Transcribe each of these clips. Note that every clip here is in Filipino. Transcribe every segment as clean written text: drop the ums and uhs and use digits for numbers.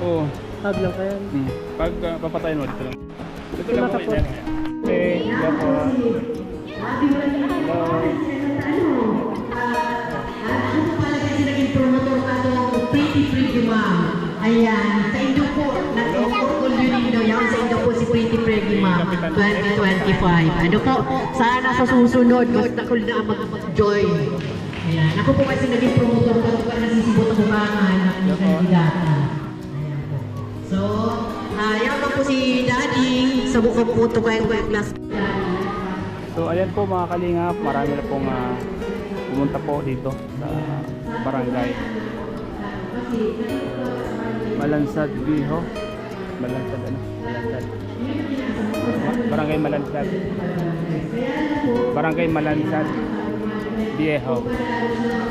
Oo. Tag lang kayo. Pag papatayin mo dito lang. Dito lang po yan. Okay, hello po. Hello. Naging promotor ka doon, Pretty Ma'am. Ayan, sa inyo po, nag-portfolio yan sa inyo po si Pretty Ma'am 2025. Ano po, sana sa susunod, mas nakul na mag-join. Ayan, ako po kasi naging promotor ka doon, nasisibot ang bukangan ng kandidata. So, yan po si Daddy sa bukang puto ko yung class. So ayan po mga kalingap, marami na pong pumunta po dito sa barangay Malansad Viejo. Malansad ano? Malansad. Barangay Malansad. Barangay Malansad Viejo.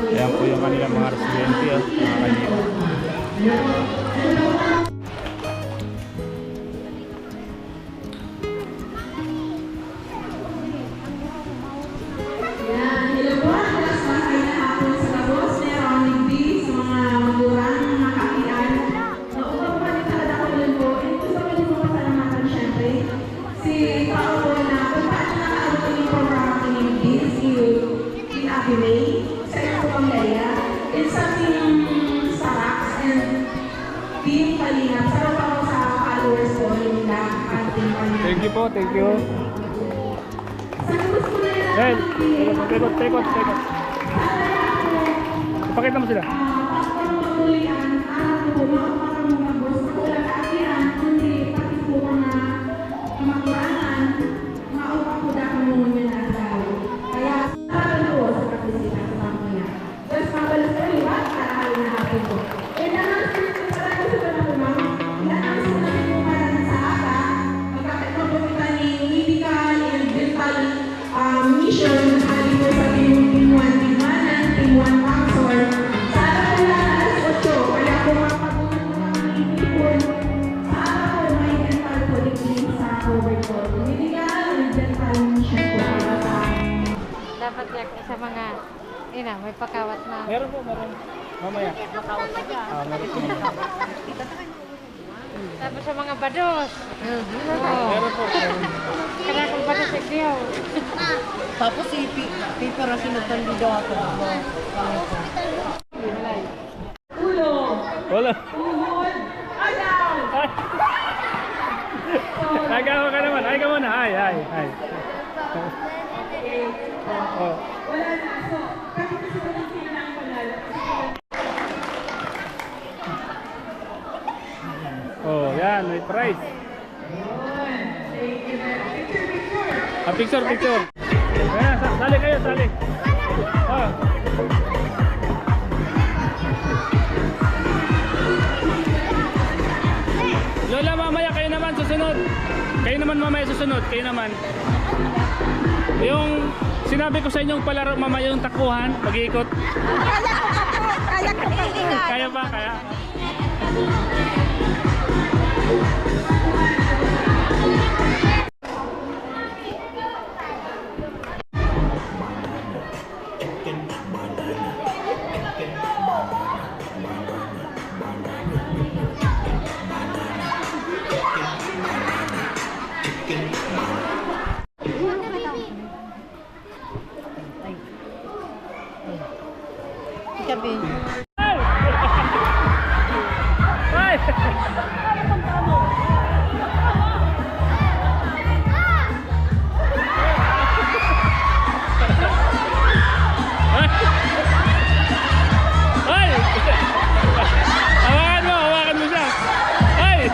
Ayan po yung kanilang mga residente, mga kalingap. Thank you po, thank you. Hey, tekot. Ipakita mo sila. Dapat yak sa mga may pakawat na. Meron po. Mamaya. Meron po. Tapos sa mga bados. Meron po. Kaya kung bados ikdiyaw. Tapos paper ang sinagtandido ako. Wala. Agaw ka naman. Ay ka muna. Ay. Oh. Oh, yan, may prize. Picture. Ayan, sali kayo, sali. Oh. Lola, mamaya kayo naman susunod. Kayo naman mamaya susunod, kayo naman. Yung sinabi ko sa inyong palaro mamaya yung takuhan, mag-iikot. Kaya ba? Kaya? Gabi. Ay! Hawakan mo siya. Ay!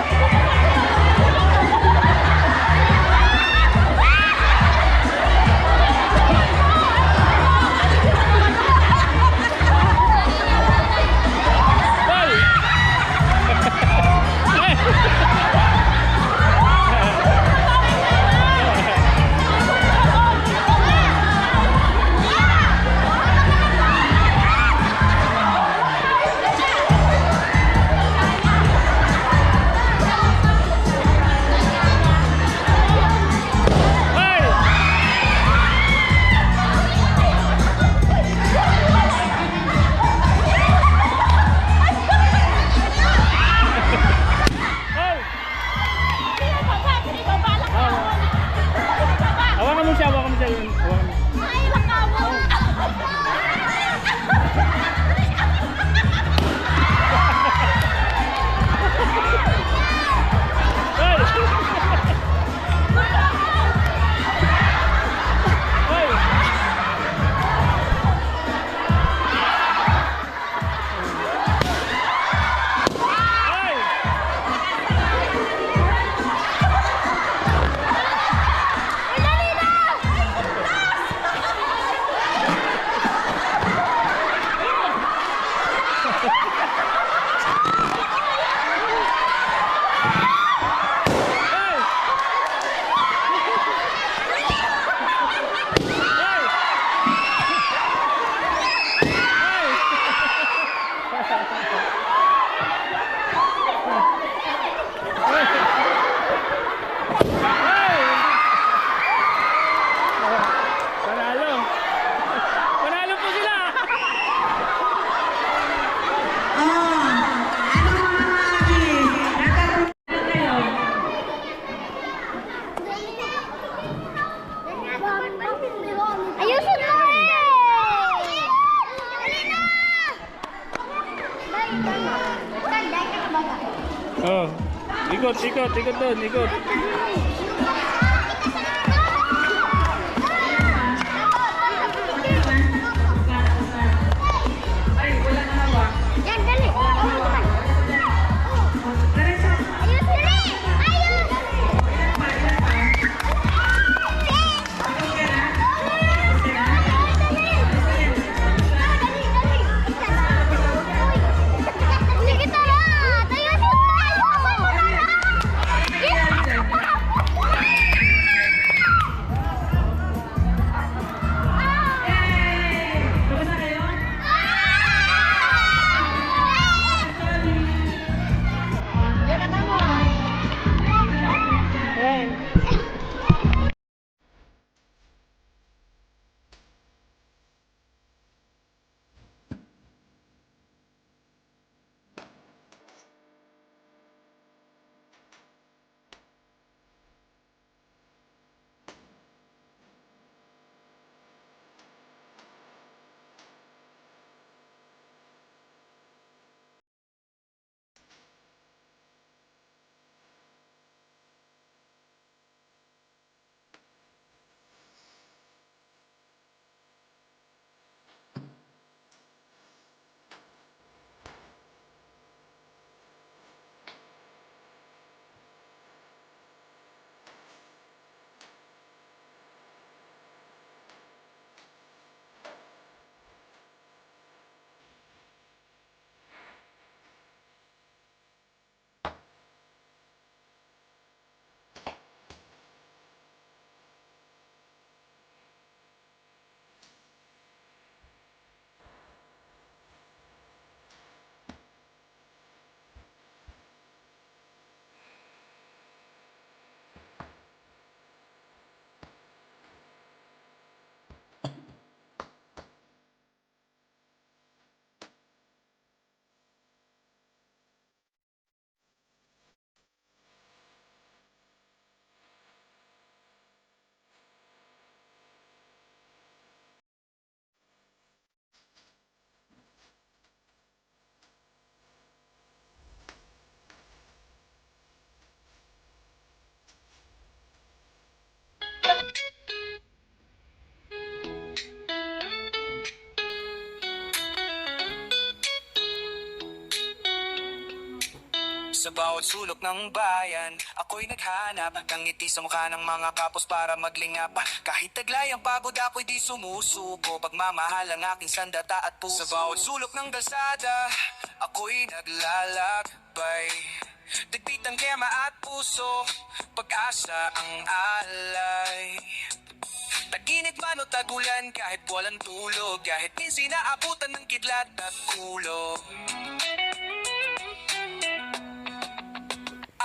Oh. Ikot, ikot, ikot doon, ikot. Yan, dali. Ayos, dali. Ayos. Dali, kita na. Tayo siya. Sa bawat sulok ng bayan, ako'y naghanap ng ngiti sa mukha ng mga kapos para maglingap. Kahit taglay ang pagod, ako'y di sumusuko. Pagmamahal ang aking sandata at puso. Sa bawat sulok ng kalsada, ako'y naglalakbay. Dagpit ang kema at puso, pag-asa ang alay. Taginit man o tagulan, kahit walang tulog, kahit minsan naabutan ng kidlat at kulog.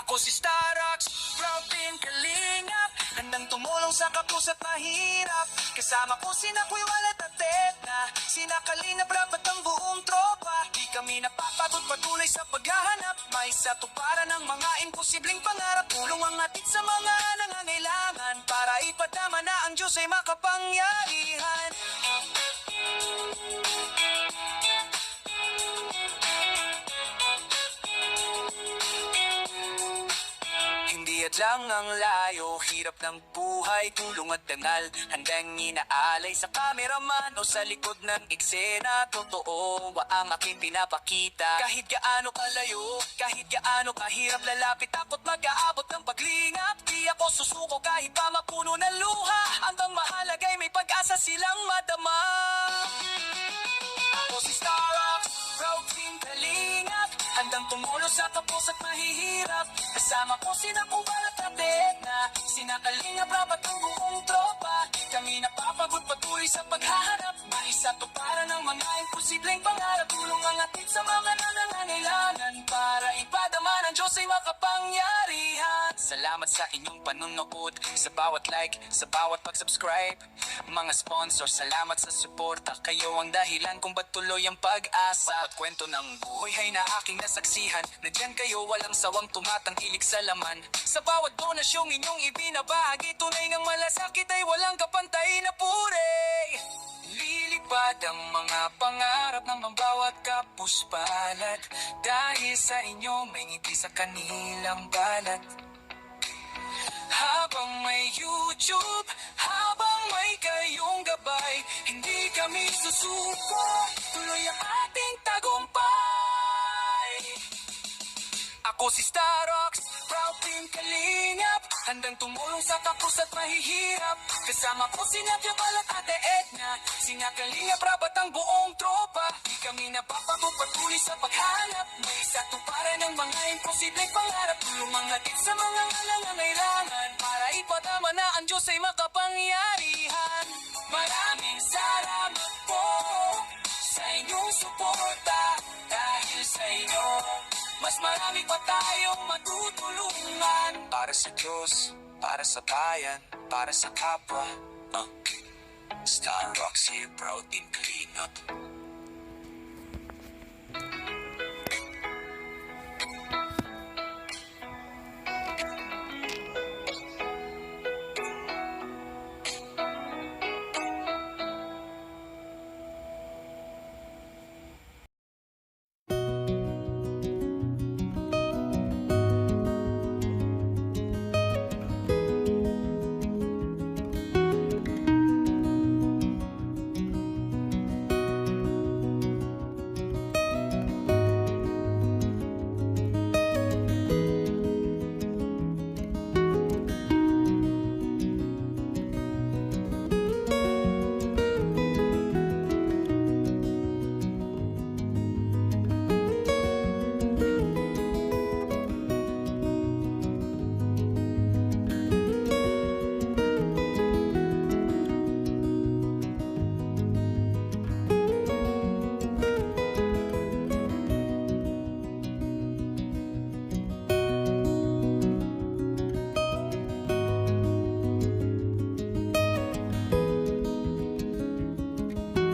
Ako si Starox, proud team kalingap, handang tumulong sa kapus at mahirap. Kasama ko sina Kuy Wallet at Edna, sina Kalingap rapat ang buong tropa. Di kami napapagod patuloy sa paghahanap, may satuparan ng mga imposibleng pangarap. Tulong ang atid sa mga nangangailangan, para ipadama na ang Diyos ay makapangyarihan. Hindi lang ang layo, hirap ng buhay, tulong at dangal. Handang inaalay sa kameraman o sa likod ng eksena. Totoo ang aking pinapakita. Kahit gaano kalayo, kahit gaano kahirap, lalapit ako't mag-aabot ng paglingap. Di ako susuko kahit pa mapuno ng luha. Hanggang mahalagay may pag-asa silang madama. Ako si Starox, proud team kalingap, handang tumulo sa kapos at mahihirap. Kasama ko sina Kubalat at Edna, sina Kalingap rapat ang buong tropa. Kami napapagod patuloy sa paghahanap, maisatuparan ng mga imposibleng pangarap. Tulong ang atid sa mga nangangailangan, para ipadama ng Diyos ay makapangyarihan. Salamat sa inyong panunood, sa bawat like, sa bawat pag-subscribe. Mga sponsor, salamat sa suporta. Kayo ang dahilan kung ba't tuloy ang pag-asa. Bawat kwento ng buhay ay na aking nasaksihan. Nandiyan kayo walang sawang tumatangkilik sa laman. Sa bawat donasyong inyong ibinabahagi, tunay ngang malasakit ay walang kapantay na puri. Lilipad ang mga pangarap. pangarap ng bawat kapuspalat. Dahil sa inyo may ngiti sa kanilang balat. Habang may YouTube, habang may kayong gabay, hindi kami susuko, tuloy ang ating tagumpay. Ako si Starox, proud team Kalingap, handang tumulong sa kapos at mahihirap. Kasama ko si Nadia Balat, Ate Edna, sina Kalingap, Rabat ang buong tropa. Di kami napapagod patuloy sa paghanap, may satuparan ng mga imposibleng pangarap. Tulungang hatid sa mga nangangailangan, para ipadama na ang Diyos ay makapangyarihan. Maraming salamat po sa inyong suporta. Dahil sa inyo, mas marami pa tayong matutulungan. Para sa Diyos, para sa bayan, para sa kapwa. Starox here, proud team clean up.